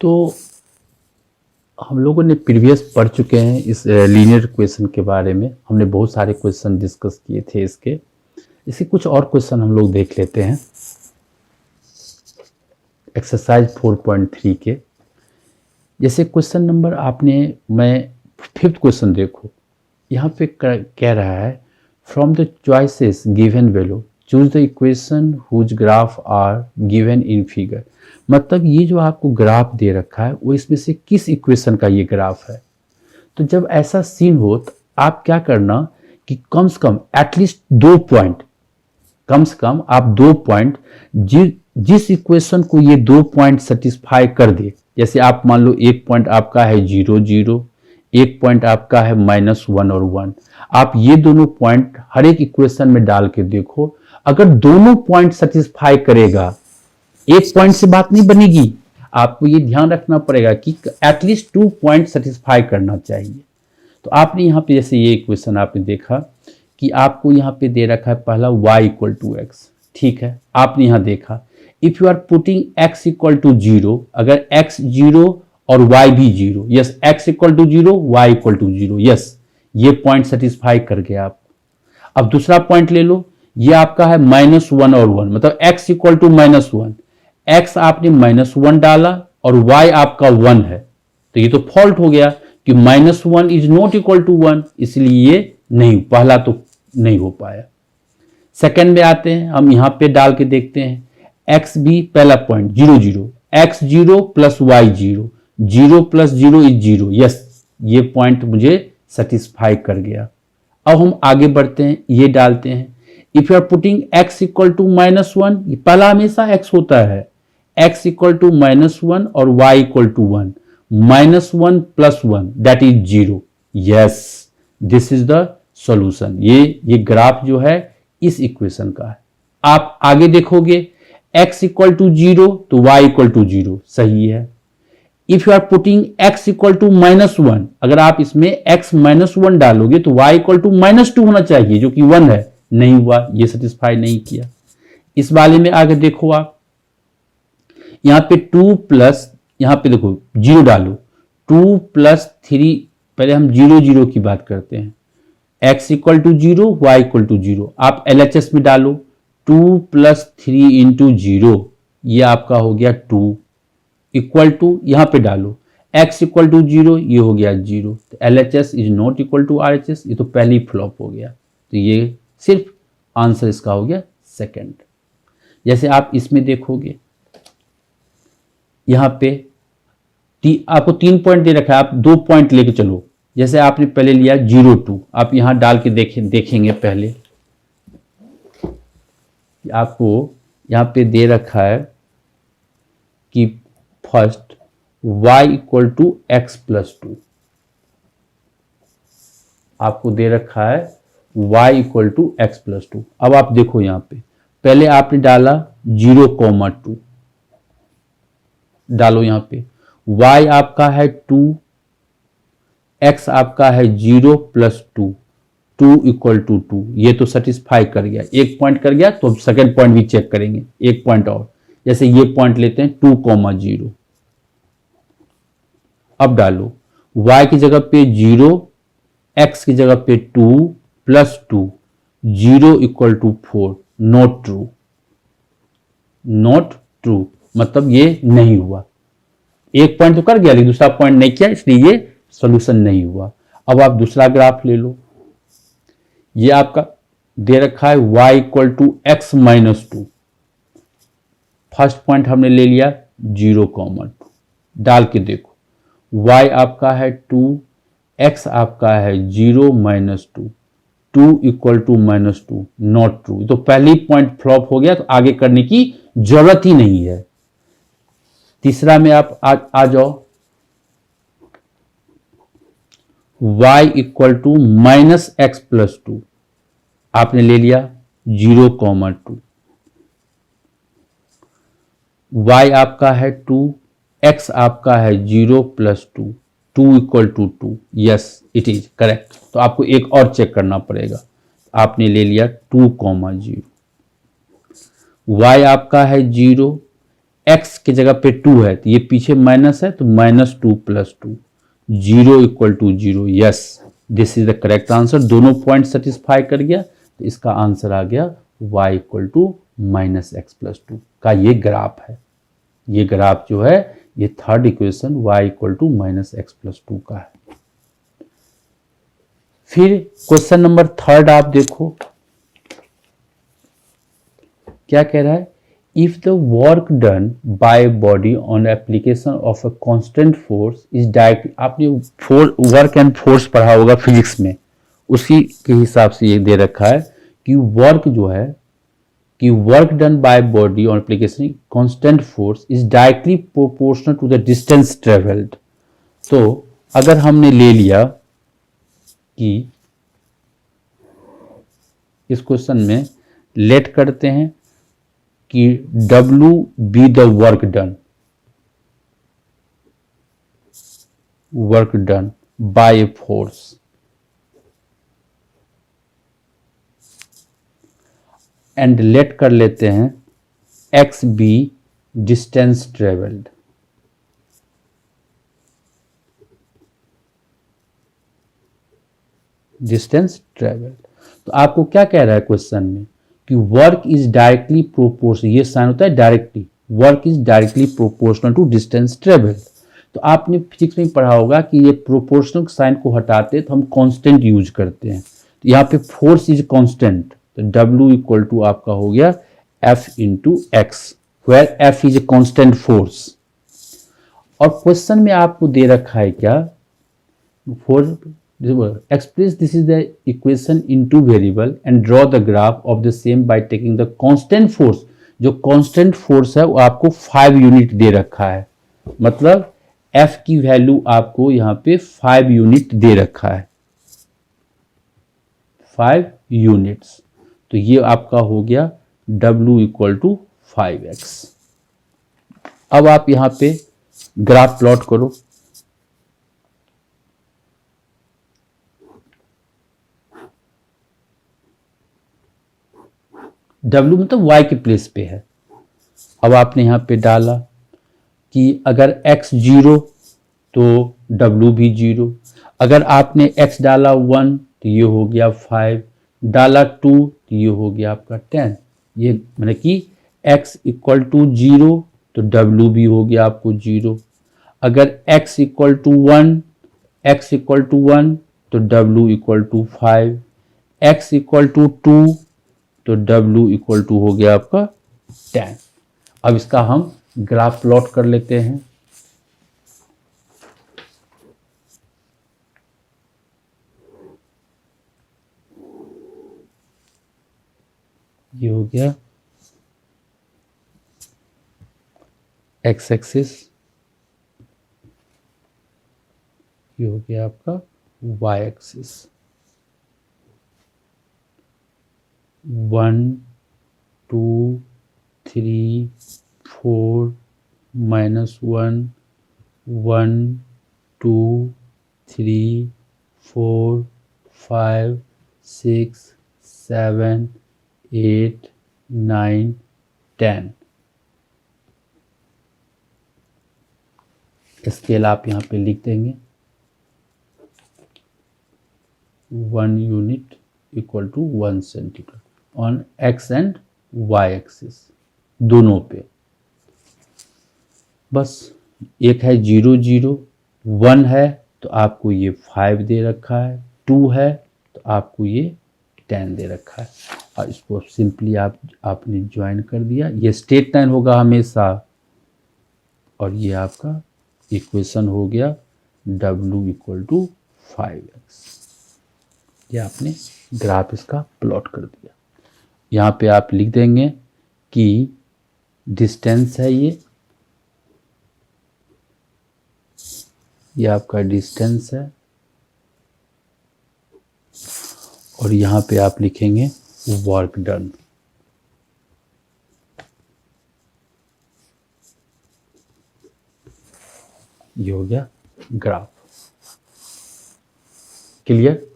तो हम लोगों ने प्रीवियस पढ़ चुके हैं इस लीनियर इक्वेशन के बारे में। हमने बहुत सारे क्वेश्चन डिस्कस किए थे इसे कुछ और क्वेश्चन हम लोग देख लेते हैं एक्सरसाइज 4.3 के। जैसे क्वेश्चन नंबर मैं 5th क्वेश्चन देखो, यहाँ पे कह रहा है from the choices given below choose the equation whose graph are given in figure. मतलब ये जो आपको ग्राफ दे रखा है वो इसमें से किस इक्वेशन का ये ग्राफ है। तो जब ऐसा सीन हो तो आप क्या करना कि कम से कम एटलीस्ट 2 पॉइंट, कम से कम आप 2 पॉइंट जिस इक्वेशन को ये 2 पॉइंट सेटिस्फाई कर दे, जैसे आप मान लो एक पॉइंट आपका है 0 0, एक पॉइंट आपका है -1 और 1, आप ये दोनों पॉइंट हर एक इक्वेशन में डाल के देखो। अगर दोनों पॉइंट सेटिस्फाई करेगा, एक पॉइंट से बात नहीं बनेगी, आपको ये ध्यान रखना पड़ेगा कि एटलीस्ट 2 पॉइंट सेटिस्फाई करना चाहिए। तो आपने यहाँ पे जैसे ये इक्वेशन आपने देखा कि आपको यहाँ पे दे रखा है पहला y = x, ठीक है। आपने यहाँ देखा if you are putting x = 0, अगर x 0 और y भी 0, यस x = 0 y = 0, यस ये पॉइंट सेटिस्फाई कर गया आप। अब दूसरा पॉइंट ले लो, ये आपका है -1 और 1, मतलब x = -1, x आपने -1 डाला और y आपका 1 है, तो ये तो फॉल्ट हो गया कि -1 इज नॉट इक्वल टू 1, इसलिए ये नहीं, पहला तो नहीं हो पाया। सेकंड में आते हैं, हम यहां पे डाल के देखते हैं x भी पहला point 0 0, x 0 + y 0, 0 + 0 is 0, yes ये पॉइंट मुझे सेटिस्फाई कर गया। अब हम आगे बढ़ते हैं, ये डालते हैं if you are putting x = -1, ये पहला हमेशा x होता है, x = -1 और y = 1, -1 + 1 that is 0, yes this is the solution. ये ग्राफ जो है इस इक्वेशन का है। आप आगे देखोगे x = 0 तो y = 0, सही है। If you are putting x = -1, अगर आप इसमें x -1 डालोगे तो y = -2 होना चाहिए, जो कि 1 है, नहीं हुआ, ये सेटिस्फाई नहीं किया। इस वाले में आगे देखो आप, यहां पे 2 प्लस, यहां पे देखो 0 डालो, 2 + 3, पहले हम 0 0 की बात करते हैं, x = 0 y = 0, आप LHS में डालो 2 + 3 × 0, ये आपका हो गया 2 इक्वल टू, यहां पे डालो x = 0, ये हो गया 0, तो LHS is not equal to RHS, ये तो पहले ही फ्लॉप हो गया, तो ये सिर्फ आंसर इसका हो गया सेकंड। जैसे आप इसमें देखोगे यहां पे आपको 3 पॉइंट दे रखा है, आप 2 पॉइंट लेके चलो। जैसे आपने पहले लिया 0 2, आप यहां डाल के देखेंगे पहले आपको यहां पे दे रखा है कि फर्स्ट y = x + 2, आपको दे रखा है y = x + 2। अब आप देखो यहां पे पहले आपने डाला 0, 2 डालो, यहां पे y आपका है 2, x आपका है 0 + 2, 2 = 2, ये तो सेटिस्फाई कर गया, एक पॉइंट कर गया, तो सेकंड पॉइंट भी चेक करेंगे, एक पॉइंट और, जैसे ये पॉइंट लेते हैं 2, 0। अब डालो y की जगह पे 0, x की जगह पे 2 + 2, 0 = 4, नॉट ट्रू, नॉट ट्रू, मतलब ये नहीं हुआ। एक पॉइंट तो कर गया लेकिन दूसरा पॉइंट नहीं किया, इसलिए ये सॉल्यूशन नहीं हुआ। अब आप दूसरा ग्राफ ले लो, ये आपका दे रखा है y = x - 2, फर्स्ट पॉइंट हमने ले लिया 0, 2 डाल के देखो y आपका है 2, x आपका है 0 - 2, 2 = -2, नॉट ट्रू, तो पहले ही पॉइंट फ्लॉप हो गया, तो आगे करने की जरूरत ही नहीं है। तीसरा में आप आ जाओ, y = -x + 2, आपने ले लिया 0, 2, y आपका है 2, x आपका है 0 + 2, 2 = 2, यस इट इज करेक्ट। तो आपको एक और चेक करना पड़ेगा, आपने ले लिया 2, 0, y आपका है 0, x की जगह पे 2 है तो ये पीछे माइनस है तो -2 + 2, 0 = 0। Yes, this is the correct answer. दोनों पॉइंट सेटिस्फाई कर गया तो इसका आंसर आ गया y = -x + 2 का ये ग्राफ है। ये ग्राफ जो है ये थर्ड इक्वेशन y = -x + 2 का है। फिर क्वेश्चन नंबर थर्ड आप देखो क्या कह रहा है, if the work done by body on application of a constant force is direct, आपने वर्क एंड फोर्स पढ़ा होगा फिजिक्स में, उसी के हिसाब से ये दे रखा है कि वर्क जो है कि work done by body on application constant force is directly proportional to the distance travelled. तो अगर हमने ले लिया कि इस क्वेश्चन में लेट करते हैं कि W be the work done by a force and let कर लेते हैं X be distance travelled. Distance travelled, तो आपको क्या कह रहा है क्वेश्चन में कि वर्क इज डायरेक्टली प्रोपोर्शनल, ये साइन होता है directly, work is directly proportional to distance travelled. तो आपने फिजिक्स में पढ़ा होगा कि ये प्रोपोर्शनल साइन को हटाते तो हम कांस्टेंट यूज करते हैं। तो यहाँ पे फोर्स इज कांस्टेंट, तो W = आपका हो गया F × X, where F is a constant force. और क्वेश्चन में आपको दे रखा है क्या, for express this is the equation in two variable and draw the graph of the same by taking the constant force। जो constant force है वो आपको 5 यूनिट दे रखा है, मतलब F की वैल्यू आपको यहाँ पे 5 यूनिट दे रखा है, 5 यूनिट्स। तो ये आपका हो गया W = 5x। अब आप यहाँ पे ग्राफ प्लॉट करो। W मतलब y के प्लेस पे है। अब आपने यहाँ पे डाला कि अगर x 0 तो W भी 0, अगर आपने x डाला 1 तो ये हो गया 5, डाला 2 तो ये हो गया आपका 10। ये मतलब कि x = 0 तो W भी हो गया आपको 0, अगर x = 1 तो W = 5, x = 2 तो W = हो गया आपका 10। अब इसका हम ग्राफ प्लॉट कर लेते हैं। ये हो गया x एक्सिस, ये हो गया आपका y एक्सिस। 1 2 3 4 -1 1 2 3 4 5 6 7 8 9 10। स्केल आप यहाँ पे लिख देंगे, 1 unit = 1 centimetre on x and y axis, दोनों पे। बस एक है 0 0, 1 है तो आपको ये 5 दे रखा है, 2 है तो आपको ये 10 दे रखा है, और इसको सिंपली आपने ज्वाइन कर दिया। ये स्ट्रेट लाइन होगा हमेशा, और ये आपका इक्वेशन हो गया W = 5x। ये आपने ग्राफ इसका प्लॉट कर दिया। यहाँ पे आप लिख देंगे कि डिस्टेंस है ये आपका डिस्टेंस है, और यहाँ पे आप लिखेंगे वर्क डन। ये हो गया ग्राफ। क्लियर?